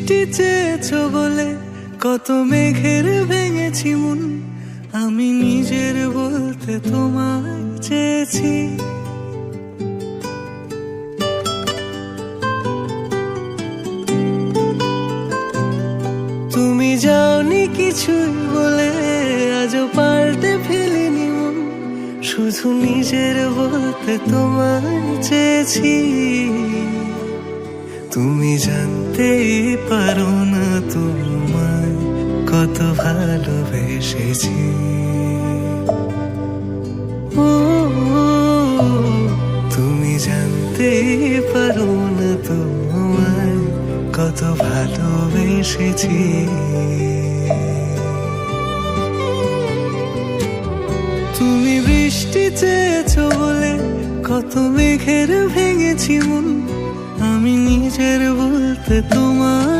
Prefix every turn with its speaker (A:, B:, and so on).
A: বৃষ্টি চেয়েছো বলে কত মেঘের ভেঙেছি মন, আমি নিজের বলতে তোমায় চেয়েছি। তুমি যাওনি কিছুই বলে আজও পাল্টে ফেলিনি মন, শুধু নিজের বলতে তোমায় চেয়েছি। তুমি জানতেই পারো না তোমায় কত ভালোবেসেছি। ও তুমি জানতেই পারো না তোমায় কত ভালোবেসেছি। তুমি বৃষ্টি চেয়েছো বলে কত মেঘের ভেঙেছি মন, আমি নিজের বলতে তোমার